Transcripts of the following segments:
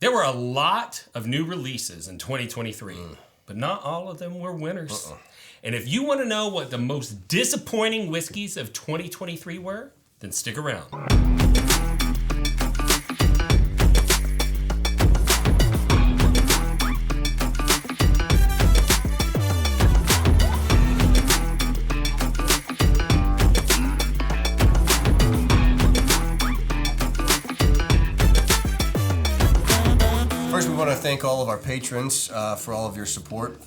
There were a lot of new releases in 2023, but not all of them were winners. And if you want to know what the most disappointing whiskeys of 2023 were, then stick around. First, we want to thank all of our patrons for all of your support.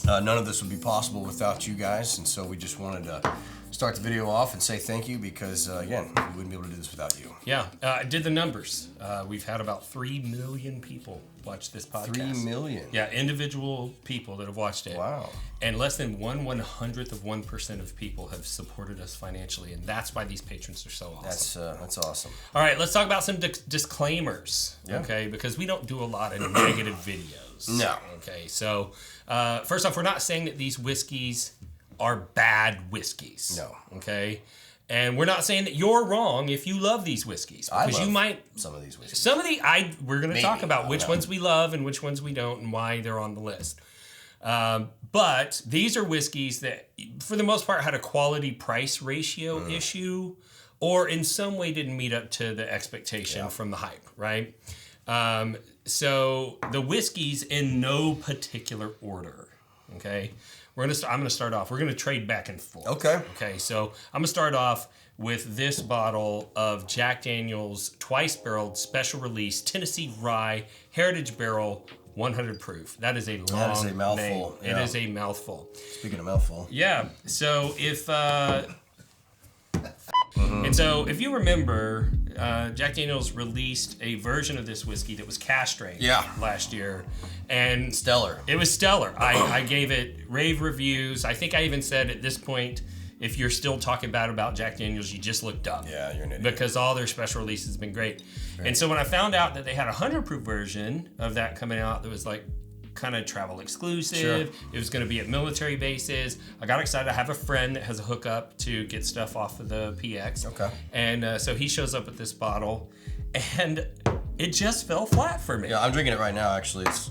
None of this would be possible without you guys, and so we just wanted to start the video off and say thank you because, again, we wouldn't be able to do this without you. Yeah, I did the numbers. We've had about 3 million people watch this podcast. 3 million? Yeah, individual people that have watched it. Wow. And less than 1/100th of 1% of people have supported us financially, and that's why these patrons are so awesome. That's awesome. All right, let's talk about some disclaimers, Yeah. okay? Because we don't do a lot of negative videos. No. Okay, so first off, we're not saying that these whiskeys are bad whiskeys. No. Okay? And we're not saying that you're wrong if you love these whiskeys. Because you might... some of these whiskeys. We're going to talk about which ones we love and which ones we don't and why they're on the list. But these are whiskeys that, for the most part, had a quality-price ratio issue or in some way didn't meet up to the expectation from the hype, right? So the whiskeys in no particular order, okay? I'm gonna start off. We're gonna trade back and forth. Okay. Okay. So I'm gonna start off with this bottle of Jack Daniel's twice barreled special release Tennessee Rye Heritage Barrel 100 proof. That is a long That is a mouthful. name. Yeah. It is a mouthful. Speaking of mouthful. Yeah. So if and so if you remember, Jack Daniel's released a version of this whiskey that was castrated last year, and Stellar. It was stellar. I gave it rave reviews. I think I even said at this point, if you're still talking bad about Jack Daniel's, you just looked up. Yeah, you're an idiot. Because all their special releases have been great. And so when I found out that they had a 100 proof version of that coming out that was like kind of travel exclusive. Sure. It was going to be at military bases. I got excited. I have a friend that has a hookup to get stuff off of the PX. Okay. And so he shows up with this bottle, and it just fell flat for me. Yeah, I'm drinking it right now. Actually, it's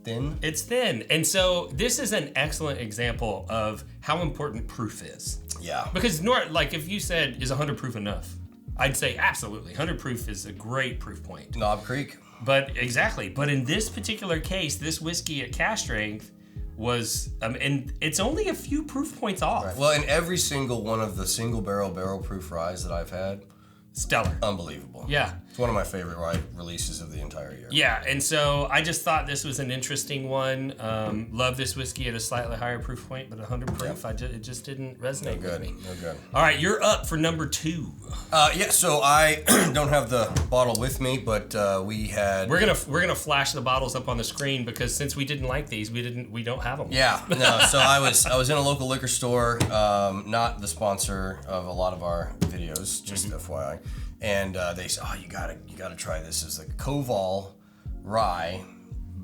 thin. It's thin. And so this is an excellent example of how important proof is. Yeah. Because like if you said, is 100 proof enough? I'd say absolutely. 100 proof is a great proof point. Knob Creek. But exactly. But in this particular case, this whiskey at cask strength was, and it's only a few proof points off. Right. Well, in every single one of the single barrel proof ryes that I've had, stellar. Unbelievable. Yeah. It's one of my favorite rye releases of the entire year. Yeah, and so I just thought this was an interesting one. Love this whiskey at a slightly higher proof point, but 100 proof, it just didn't resonate with me. No good. All right, you're up for number 2. Yeah, so I don't have the bottle with me, but we had. We're gonna flash the bottles up on the screen because since we didn't like these, we don't have them. Yeah, no. So I was in a local liquor store, not the sponsor of a lot of our videos, just FYI. And they said, "Oh, you gotta try this. Is the Koval Rye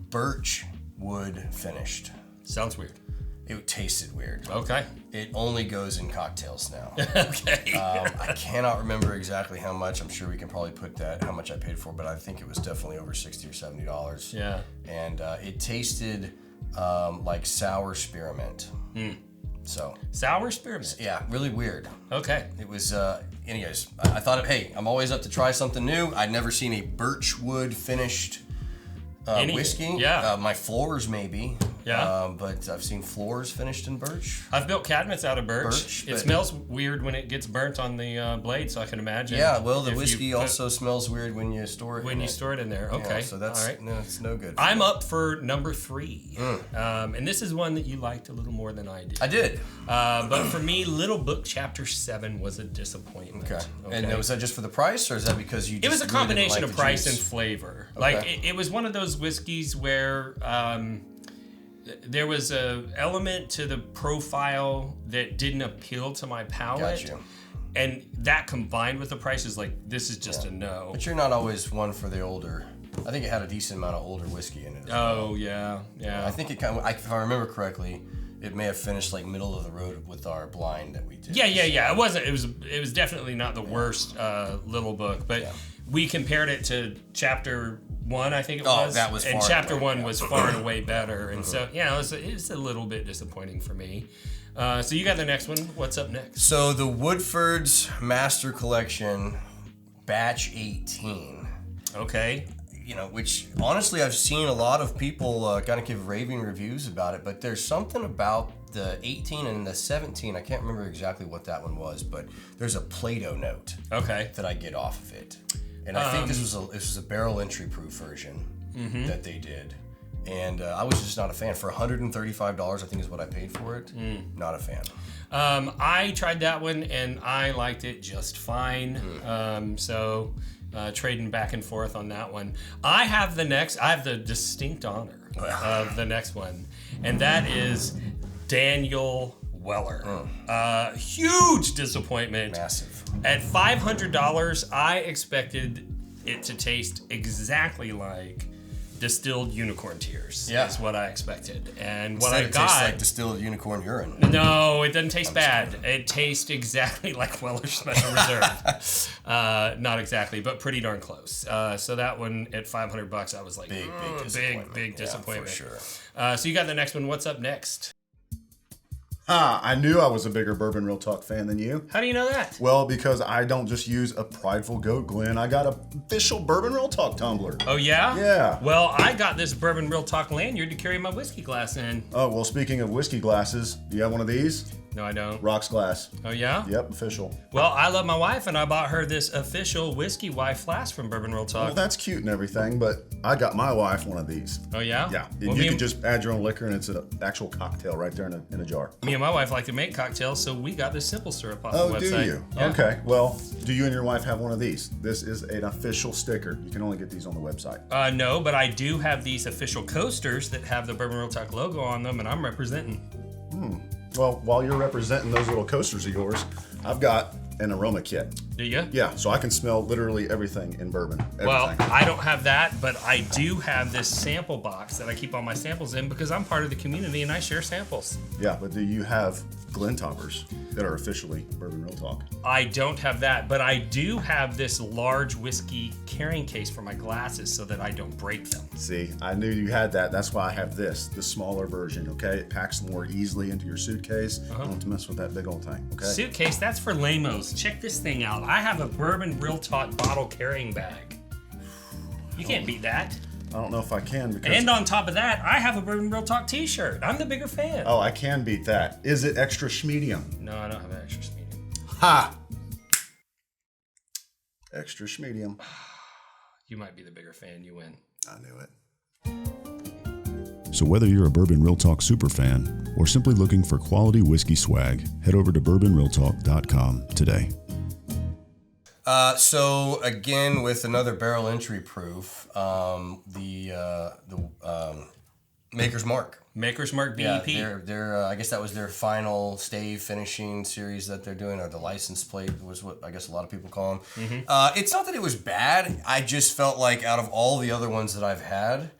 Birch Wood finished." Sounds weird. It tasted weird. Okay. It only goes in cocktails now. Okay. I cannot remember exactly how much. I'm sure we can probably put how much I paid for, but I think it was definitely over $60 or $70. Yeah. And it tasted like sour spearmint. So sour spearmint. Yeah, really weird. Okay. It was. Anyways, I thought, hey, I'm always up to try something new. I'd never seen a birch wood finished whiskey. Yeah. My floors maybe. Yeah. But I've seen floors finished in birch. I've built cabinets out of birch. It smells weird when it gets burnt on the blade, so I can imagine. Yeah, well, the whiskey also smells weird when you store it when you store it in there. Okay. Yeah, so that's all right. No, it's no good. I'm up for number 3. And this is one that you liked a little more than I did. I did. But for me, Little Book Chapter 7 was a disappointment. Okay. And was that just for the price, or is that because you just It was a combination of price juice? and flavor. Okay. Like, it was one of those whiskeys where there was a element to the profile that didn't appeal to my palate. Got you. And that combined with the price is like, this is just a no. But you're not always one for the older. I think it had a decent amount of older whiskey in it. Oh, yeah. I think it kind of, if I remember correctly, it may have finished like middle of the road with our blind that we did. Yeah. It wasn't. It was definitely not the worst Little Book, but we compared it to Chapter 1, I think it Oh, was. that was and far chapter away, 1 yeah. was far and away better. And so, yeah, it was a little bit disappointing for me. So you got the next one. What's up next? So the Woodford's Master Collection, Batch 18. Okay. You know, which honestly I've seen a lot of people kind of give raving reviews about it, but there's something about the 18 and the 17. I can't remember exactly what that one was, but there's a Play-Doh note. Okay. That I get off of it, and I think this was a barrel entry proof version that they did, and I was just not a fan. For $135, I think is what I paid for it. Not a fan. I tried that one and I liked it just fine. So trading back and forth on that one. I have the distinct honor of the next one, and that is Daniel Weller. Huge disappointment. Massive. At $500, I expected it to taste exactly like distilled unicorn tears. Yeah. Is what I expected. And what Instead, I it got... tastes like distilled unicorn urine. No, it doesn't taste bad. It tastes exactly like Weller's Special Reserve. Not exactly, but pretty darn close. So that one at $500, I was like, big disappointment. Yeah, for sure. So you got the next one. What's up next? I knew I was a bigger Bourbon Real Talk fan than you. How do you know that? Well, because I don't just use a prideful goat, Glenn. I got an official Bourbon Real Talk tumbler. Oh, yeah? Yeah. Well, I got this Bourbon Real Talk lanyard to carry my whiskey glass in. Oh, well, speaking of whiskey glasses, do you have one of these? No, I don't. Rocks glass. Oh, yeah? Yep, official. Well, I love my wife, and I bought her this official Whiskey Wife flask from Bourbon Real Talk. Well, that's cute and everything, but I got my wife one of these. Oh, yeah? Yeah. Well, You can just add your own liquor, and it's an actual cocktail right there in a jar. Me and my wife like to make cocktails, so we got this simple syrup off the Oh, website. do you? Yeah. Okay. Well, do you and your wife have one of these? This is an official sticker. You can only get these on the website. No, but I do have these official coasters that have the Bourbon Real Talk logo on them, and I'm representing. Well, while you're representing those little coasters of yours, I've got an aroma kit. Do you? Yeah, so I can smell literally everything in bourbon. Everything. Well, I don't have that, but I do have this sample box that I keep all my samples in because I'm part of the community and I share samples. Yeah, but do you have Glen toppers that are officially Bourbon Real Talk? I don't have that, but I do have this large whiskey carrying case for my glasses so that I don't break them. See, I knew you had that. That's why I have the smaller version, okay? It packs more easily into your suitcase. You don't have to mess with that big old thing, okay? Suitcase, that's for lamos. Check this thing out. I have a Bourbon Real Talk bottle carrying bag. You can't beat that. I don't know if I can because... And on top of that, I have a Bourbon Real Talk t-shirt. I'm the bigger fan. Oh, I can beat that. Is it extra schmedium? No, I don't have an extra medium. Ha! Extra schmedium. You might be the bigger fan. You win. I knew it. So whether you're a Bourbon Real Talk super fan or simply looking for quality whiskey swag, head over to bourbonrealtalk.com today. So again, with another barrel entry proof, the Maker's Mark. Maker's Mark Yeah, BEP. their I guess that was their final stave finishing series that they're doing, or the license plate was what I guess a lot of people call them. It's not that it was bad. I just felt like out of all the other ones that I've had,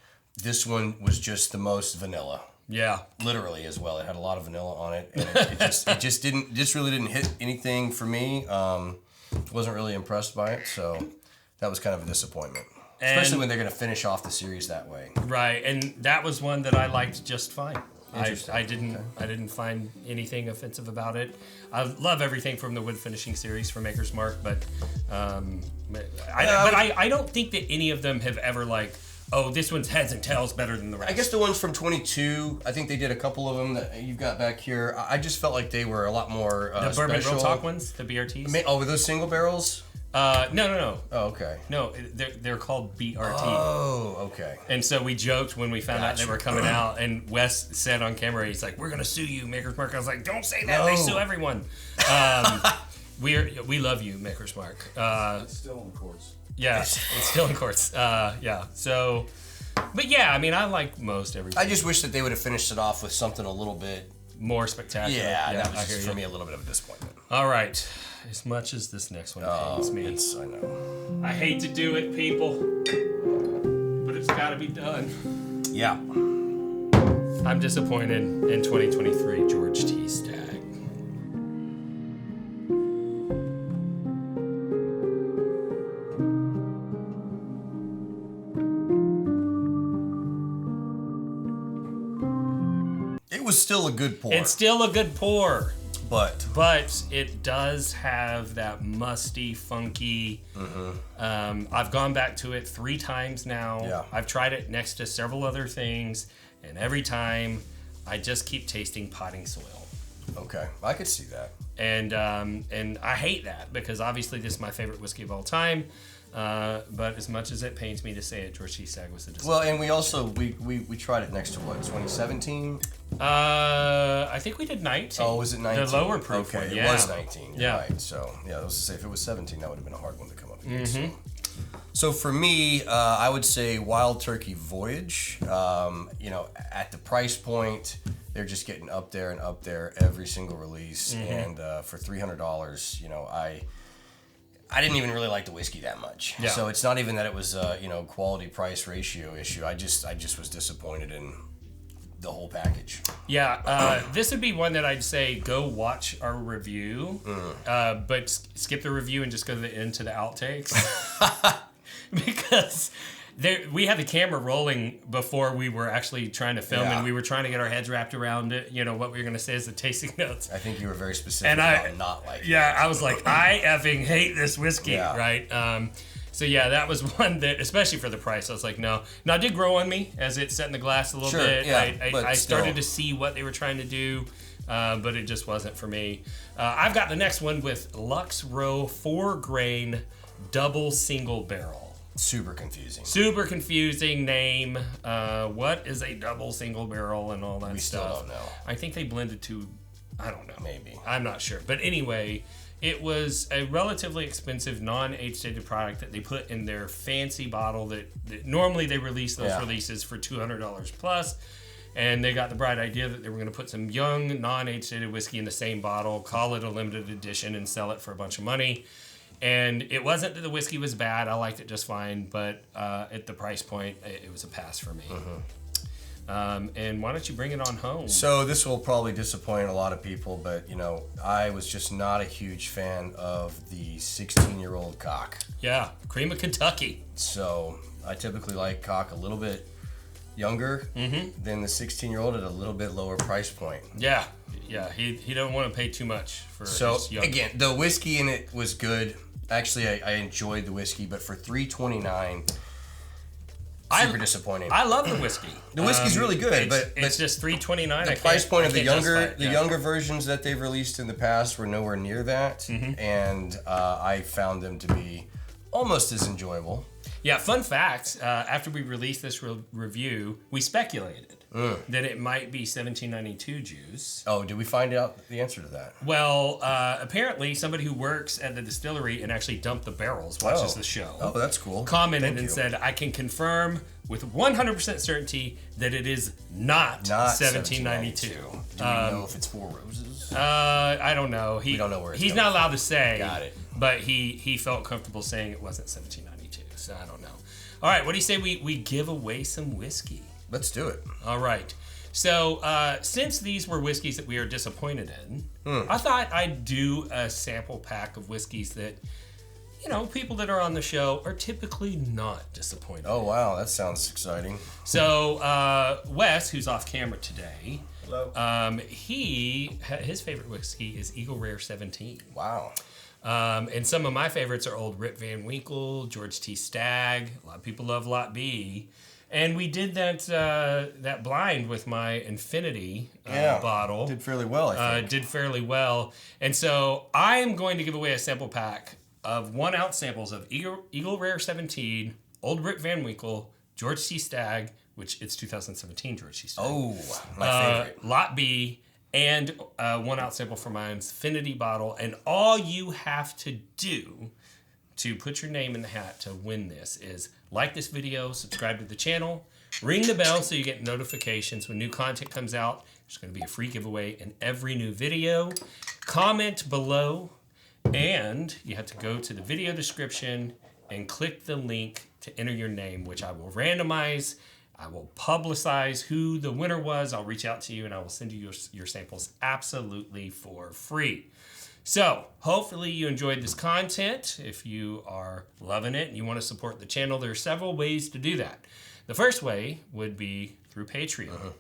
this one was just the most vanilla. Yeah. Literally as well. It had a lot of vanilla on it, and it just really didn't hit anything for me. Wasn't really impressed by it, so that was kind of a disappointment. Especially when they're going to finish off the series that way. Right, and that was one that I liked just fine. Interesting. I didn't find anything offensive about it. I love everything from the wood finishing series for Maker's Mark, but I don't think that any of them have ever like, oh, this one's heads and tails better than the rest. I guess the ones from 22, I think they did a couple of them that you've got back here. I just felt like they were a lot more the Bourbon special. Real Talk ones, the BRTs. Oh, were those single barrels? No. Oh, okay. No, they're called BRT. Oh, okay. And so we joked when we found out they were coming out, and Wes said on camera, he's like, "We're gonna sue you, Maker's Mark." I was like, "Don't say that. No. They sue everyone." We love you, Maker's Mark. It's still in the courts. Yeah, it's still in courts. Yeah. So, but yeah, I mean, I like most everything. I just wish that they would have finished it off with something a little bit More spectacular. Yeah, that I was hear just you. for me a little bit of a disappointment. All right. As much as this next one pains me, I know. I hate to do it, people, but it's got to be done. Yeah. I'm disappointed in 2023 George T. Stagg. was still a good pour. It's still a good pour. But it does have that musty, funky. I've gone back to it 3 times now. Yeah. I've tried it next to several other things, and every time I just keep tasting potting soil. Okay, I could see that. And I hate that because obviously this is my favorite whiskey of all time. But as much as it pains me to say it, George T. Stagg was a disappointment. Well, and we also we tried it next to what, 2017? I think we did 19. Oh, was it 19? The lower proof Okay, one, it was 19. You're Yeah. right. So I was to say if it was 17, that would have been a hard one to come up against. So for me, I would say Wild Turkey Voyage. At the price point, they're just getting up there and up there every single release, and for $300, I didn't even really like the whiskey that much. Yeah. So it's not even that it was a quality price ratio issue. I just was disappointed in the whole package. Yeah, this would be one that I'd say go watch our review, but skip the review and just go to the end to the outtakes. Because we had the camera rolling before we were actually trying to film, and we were trying to get our heads wrapped around it, what we were going to say as the tasting notes. I think you were very specific And about not liking it. Yeah, I was like, I effing hate this whiskey, right? So yeah, that was one that, especially for the price, I was like, no. Now, it did grow on me as it set in the glass a little bit. Yeah, I started to see what they were trying to do, but it just wasn't for me. I've got the next one with Lux Row 4-grain double single barrel. Super confusing. Super confusing name. What is a double single barrel and all that stuff? We still don't know. I think they blended to, I don't know. Maybe. I'm not sure. But anyway, it was a relatively expensive non-age-dated product that they put in their fancy bottle that normally they release those releases for $200 plus. And they got the bright idea that they were going to put some young non-age-dated whiskey in the same bottle, call it a limited edition, and sell it for a bunch of money. And it wasn't that the whiskey was bad. I liked it just fine. But at the price point, it was a pass for me. And why don't you bring it on home? So this will probably disappoint a lot of people, but, I was just not a huge fan of the 16-year-old cock. Yeah, Cream of Kentucky. So I typically like cock a little bit younger than the 16-year-old at a little bit lower price point. Yeah, he don't want to pay too much for his young. Again, the whiskey in it was good. Actually, I enjoyed the whiskey, but for $3.29, super disappointing. I love the whiskey. The whiskey's really good, but it's just $3.29. The price point of the younger versions that they've released in the past were nowhere near that, and I found them to be almost as enjoyable. Yeah, fun fact, after we released this review, we speculated that it might be 1792 juice. Oh, did we find out the answer to that? Well, apparently somebody who works at the distillery and actually dumped the barrels watches the show. Oh, that's cool. Commented and said, I can confirm with 100% certainty that it is not 1792. Do we know if it's Four Roses? I don't know. We don't know where it's he's coming not allowed to say. Got it. But he felt comfortable saying it wasn't 1792. So I don't know. All right, what do you say we give away some whiskey? Let's do it. All right. So since these were whiskeys that we are disappointed in, I thought I'd do a sample pack of whiskeys that, people that are on the show are typically not disappointed. Oh, wow. That sounds exciting. So Wes, who's off camera today, Hello. his favorite whiskey is Eagle Rare 17. Wow. And some of my favorites are Old Rip Van Winkle, George T. Stagg. A lot of people love Lot B. And we did that blind with my Infinity bottle. Did fairly well, I think. Did fairly well. And so I am going to give away a sample pack of 1 ounce samples of Eagle Rare 17, Old Rip Van Winkle, George T. Stagg, which it's 2017 George T. Stagg. Oh, my favorite. Lot B, and 1 ounce sample from my Infinity bottle. And all you have to do to put your name in the hat to win this is like this video, subscribe to the channel, ring the bell so you get notifications when new content comes out. There's going to be a free giveaway in every new video. Comment below, and you have to go to the video description and click the link to enter your name, which I will randomize. I will publicize who the winner was. I'll reach out to you and I will send you your samples absolutely for free. So, hopefully you enjoyed this content. If you are loving it and you want to support the channel, there are several ways to do that. The first way would be through Patreon.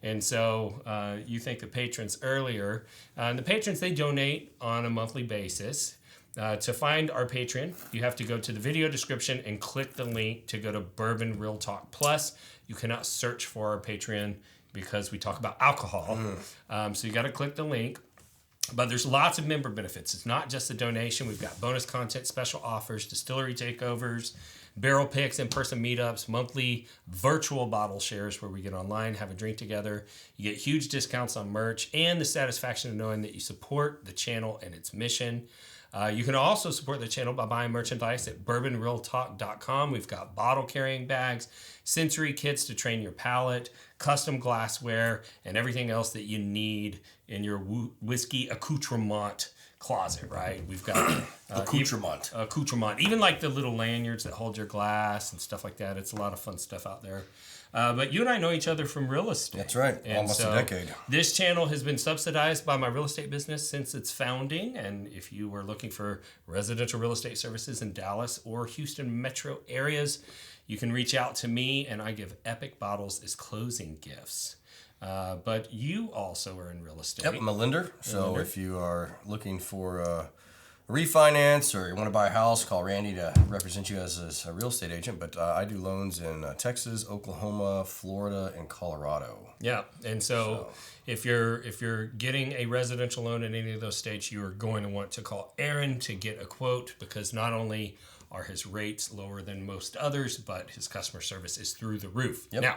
And so you think of patrons earlier. And the patrons, they donate on a monthly basis. To find our Patreon, you have to go to the video description and click the link to go to Bourbon Real Talk Plus. You cannot search for our Patreon because we talk about alcohol. So you got to click the link. But there's lots of member benefits. It's not just a donation. We've got bonus content, special offers, distillery takeovers, barrel picks, in-person meetups, monthly virtual bottle shares where we get online, have a drink together. You get huge discounts on merch and the satisfaction of knowing that you support the channel and its mission. You can also support the channel by buying merchandise at bourbonrealtalk.com. We've got bottle carrying bags, sensory kits to train your palate, custom glassware, and everything else that you need in your whiskey accoutrement closet, right? We've got accoutrement, even like the little lanyards that hold your glass and stuff like that. It's a lot of fun stuff out there. But you and I know each other from real estate. That's right. And almost a decade. This channel has been subsidized by my real estate business since its founding. And if you were looking for residential real estate services in Dallas or Houston metro areas, you can reach out to me, and I give epic bottles as closing gifts. But you also are in real estate. Yep, I'm a lender. So if you are looking for refinance or you want to buy a house, call Randy to represent you as a real estate agent. But I do loans in Texas, Oklahoma, Florida, and Colorado. Yeah, and so if you're getting a residential loan in any of those states, you are going to want to call Aaron to get a quote, because not only are his rates lower than most others, but his customer service is through the roof. Yep. Now,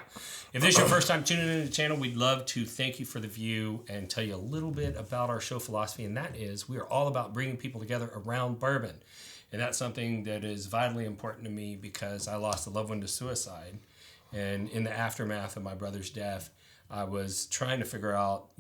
if this is your first time tuning into the channel, we'd love to thank you for the view and tell you a little bit about our show philosophy, and that is we are all about bringing people together around bourbon. And that's something that is vitally important to me because I lost a loved one to suicide. And in the aftermath of my brother's death, I was trying to figure out,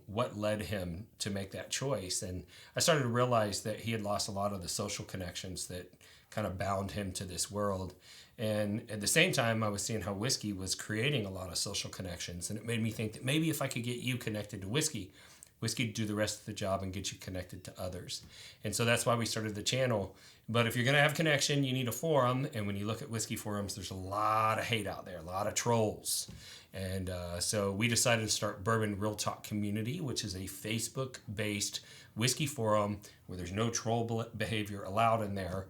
what led him to make that choice. And I started to realize that he had lost a lot of the social connections that kind of bound him to this world. And at the same time, I was seeing how whiskey was creating a lot of social connections. And it made me think that maybe if I could get you connected to whiskey would do the rest of the job and get you connected to others. And so that's why we started the channel. But if you're going to have connection, you need a forum. And when you look at whiskey forums, there's a lot of hate out there, a lot of trolls. And so we decided to start Bourbon Real Talk Community, which is a Facebook-based whiskey forum where there's no troll behavior allowed in there.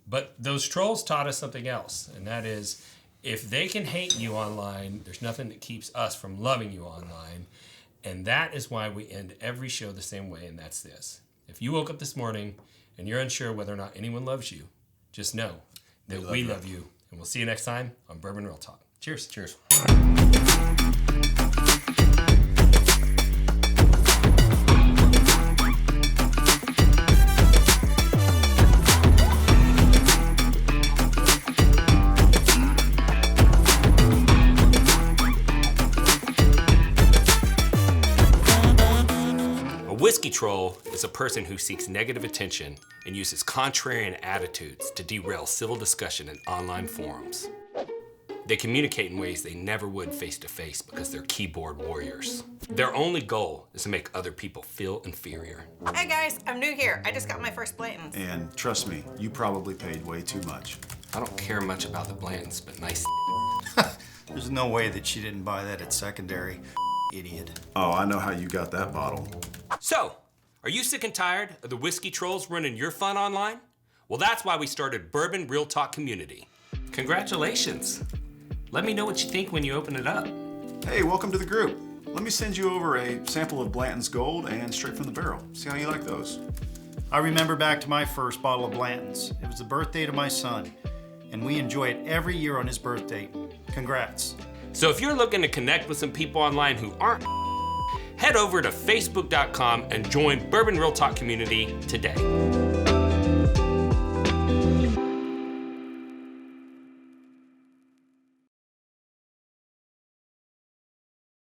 But those trolls taught us something else, and that is if they can hate you online, there's nothing that keeps us from loving you online. And that is why we end every show the same way, and that's this. If you woke up this morning and you're unsure whether or not anyone loves you, just know that we love you. And we'll see you next time on Bourbon Real Talk. Cheers. Cheers. Whiskey troll is a person who seeks negative attention and uses contrarian attitudes to derail civil discussion in online forums. They communicate in ways they never would face-to-face because they're keyboard warriors. Their only goal is to make other people feel inferior. Hey guys, I'm new here. I just got my first Blanton's. And trust me, you probably paid way too much. I don't care much about the Blantons, but nice. There's no way that she didn't buy that at secondary. Idiot. Oh, I know how you got that bottle. So, are you sick and tired of the whiskey trolls running your fun online? Well, that's why we started Bourbon Real Talk Community. Congratulations. Let me know what you think when you open it up. Hey, welcome to the group. Let me send you over a sample of Blanton's Gold and straight from the barrel. See how you like those. I remember back to my first bottle of Blanton's. It was the birthday to my son, and we enjoy it every year on his birthday. Congrats. So if you're looking to connect with some people online who aren't, head over to facebook.com and join Bourbon Real Talk Community today.